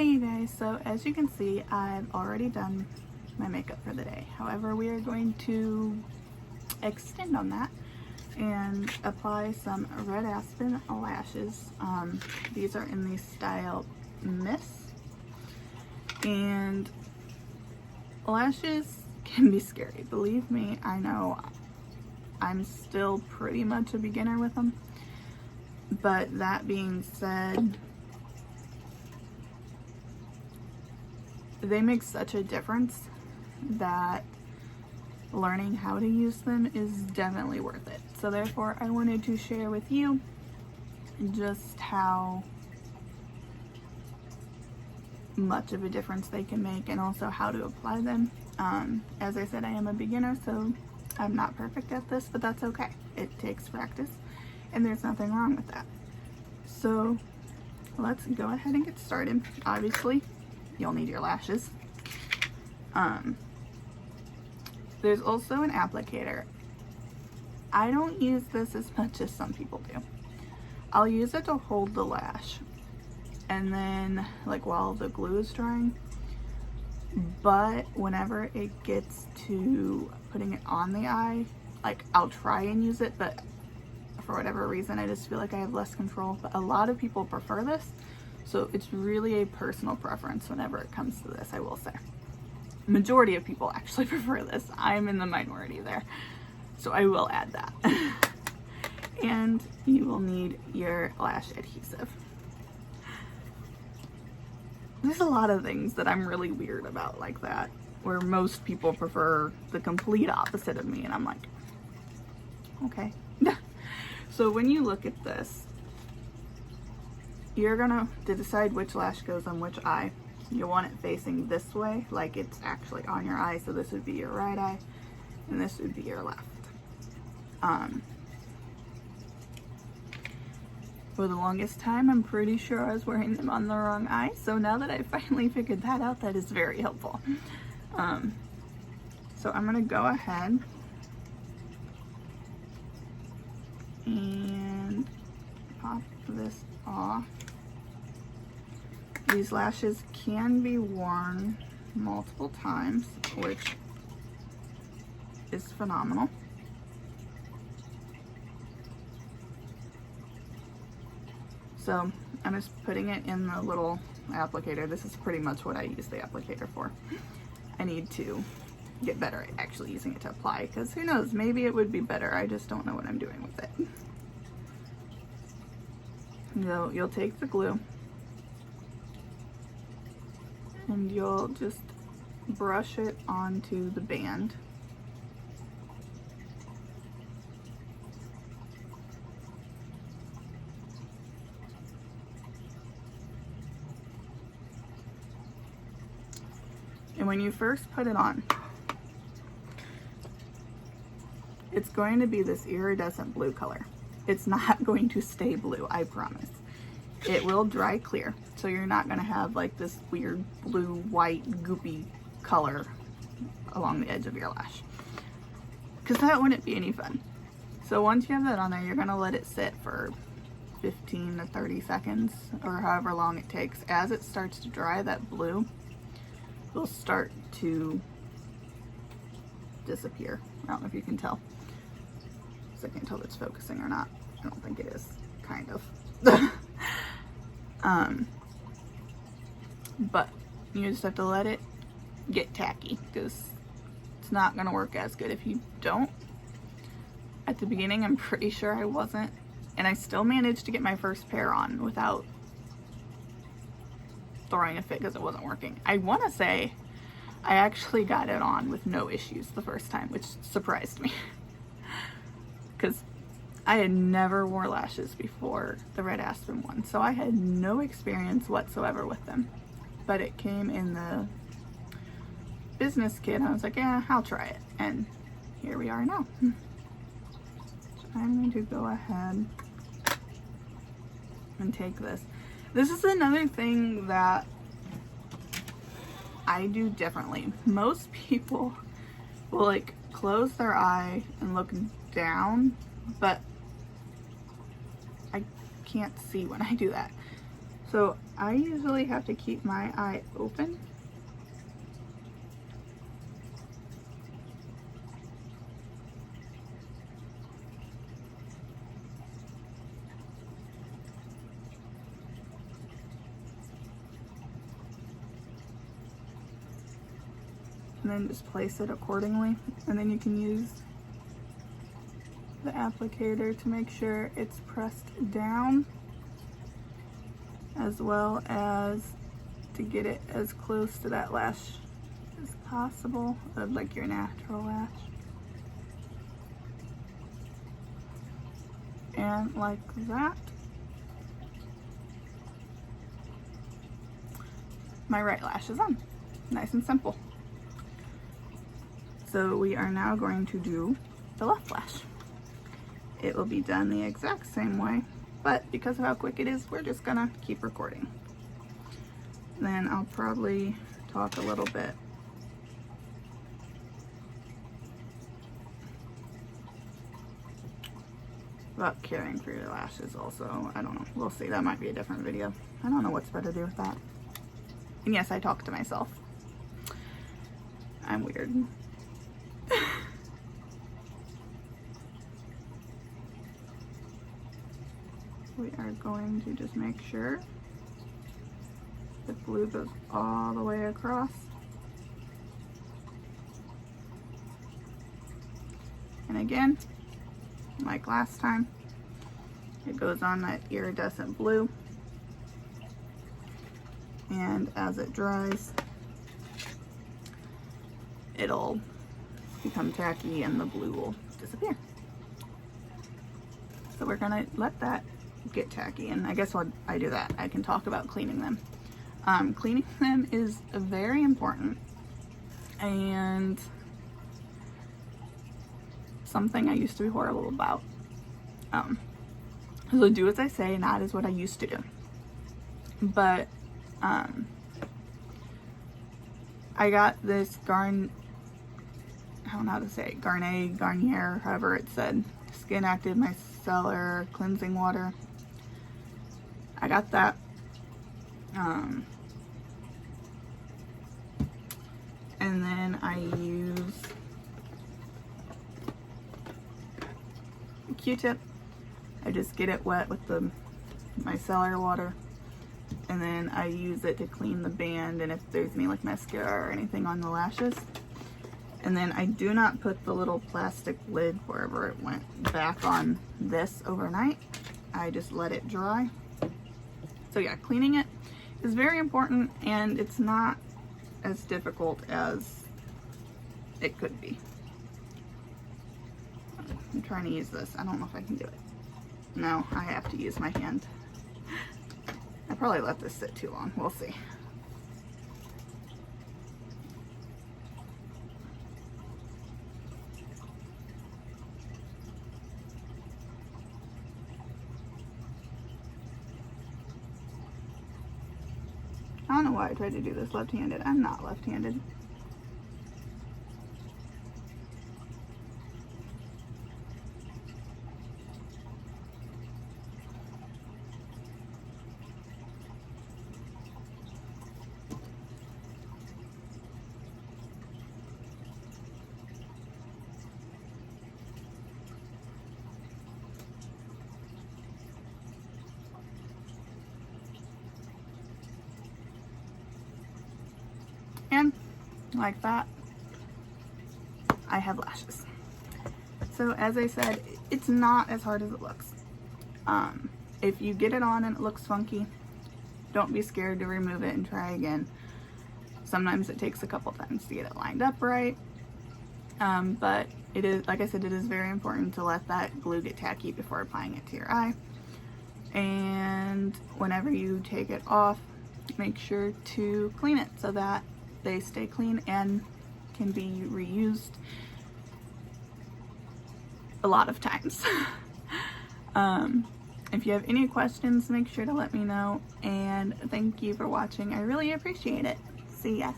Hey you guys, so as you can see, I've already done my makeup for the day. However, we are going to extend on that and apply some Red Aspen lashes. These are in the style Miss, and lashes can be scary. Believe me, I know. I'm still pretty much a beginner with them, but that being said, they make such a difference that learning how to use them is definitely worth it. So therefore, I wanted to share with you just how much of a difference they can make and also how to apply them. As I said, I am a beginner, so I'm not perfect at this, but that's okay. It takes practice and there's nothing wrong with that. So let's go ahead and get started. Obviously, you'll need your lashes. There's also an applicator. I don't use this as much as some people do. I'll use it to hold the lash and then like while the glue is drying, but whenever it gets to putting it on the eye, like I'll try and use it, but for whatever reason I just feel like I have less control. But a lot of people prefer this, so it's really a personal preference whenever it comes to this, I will say. Majority of people actually prefer this. I'm in the minority there, so I will add that. And you will need your lash adhesive. There's a lot of things that I'm really weird about like that, where most people prefer the complete opposite of me, and I'm like, okay. So when you look at this, you're gonna to decide which lash goes on which eye. You want it facing this way, like it's actually on your eye. So this would be your right eye and this would be your left. For the longest time, I'm pretty sure I was wearing them on the wrong eye. So now that I finally figured that out, that is very helpful. So I'm gonna go ahead and pop this off. These lashes can be worn multiple times, which is phenomenal. So I'm just putting it in the little applicator. This is pretty much what I use the applicator for. I need to get better at actually using it to apply, because who knows, maybe it would be better. I just don't know what I'm doing with it. So you'll take the glue and you'll just brush it onto the band. And when you first put it on, it's going to be this iridescent blue color. It's not going to stay blue, I promise. It will dry clear, so you're not going to have like this weird blue, white, goopy color along the edge of your lash, because that wouldn't be any fun. So once you have that on there, you're going to let it sit for 15 to 30 seconds or however long it takes. As it starts to dry, that blue will start to disappear. I don't know if you can tell. So I can't tell if it's focusing or not. I don't think it is, kind of. But you just have to let it get tacky, because it's not gonna work as good if you don't. At the beginning, I'm pretty sure I wasn't, and I still managed to get my first pair on without throwing a fit because it wasn't working. I want to say I actually got it on with no issues the first time, which surprised me, because I had never wore lashes before the Red Aspen one, so I had no experience whatsoever with them. But it came in the business kit, and I was like, yeah, I'll try it, and here we are now. So I'm going to go ahead and take this. This is another thing that I do differently. Most people will like close their eye and look down, but I can't see when I do that. So I usually have to keep my eye open. And then just place it accordingly. And then you can use the applicator to make sure it's pressed down, as well as to get it as close to that lash as possible, of like your natural lash. And like that. My right lash is on. Nice and simple. So we are now going to do the left lash. It will be done the exact same way, but because of how quick it is, we're just gonna keep recording. Then I'll probably talk a little bit about caring for your lashes also. I don't know, we'll see. That might be a different video. I don't know what's better to do with that. And yes, I talk to myself. I'm weird. We are going to just make sure the glue goes all the way across. And again, like last time, it goes on that iridescent blue. And as it dries, it'll become tacky and the blue will disappear. So we're gonna let that get tacky, and I guess while I do that, I can talk about cleaning them. Cleaning them is very important and something I used to be horrible about. So do as I say, not as what I used to do. But I got this I don't know how to say it, Garnier, however it said, Skin Active Micellar Cleansing Water. I got that. And then I use a Q-tip. I just get it wet with the micellar water, and then I use it to clean the band and if there's any like mascara or anything on the lashes. And then I do not put the little plastic lid wherever it went back on this overnight. I just let it dry. So yeah, cleaning it is very important, and it's not as difficult as it could be. I'm trying to use this. I don't know if I can do it. No, I have to use my hand. I probably let this sit too long. We'll see. I don't know why I tried to do this left-handed. I'm not left-handed. And like that, I have lashes. So as I said, it's not as hard as it looks. If you get it on and it looks funky, don't be scared to remove it and try again. Sometimes it takes a couple times to get it lined up right. But it is, like I said, it is very important to let that glue get tacky before applying it to your eye. And whenever you take it off, make sure to clean it so that they stay clean and can be reused a lot of times. If you have any questions, make sure to let me know, and thank you for watching. I really appreciate it. See ya.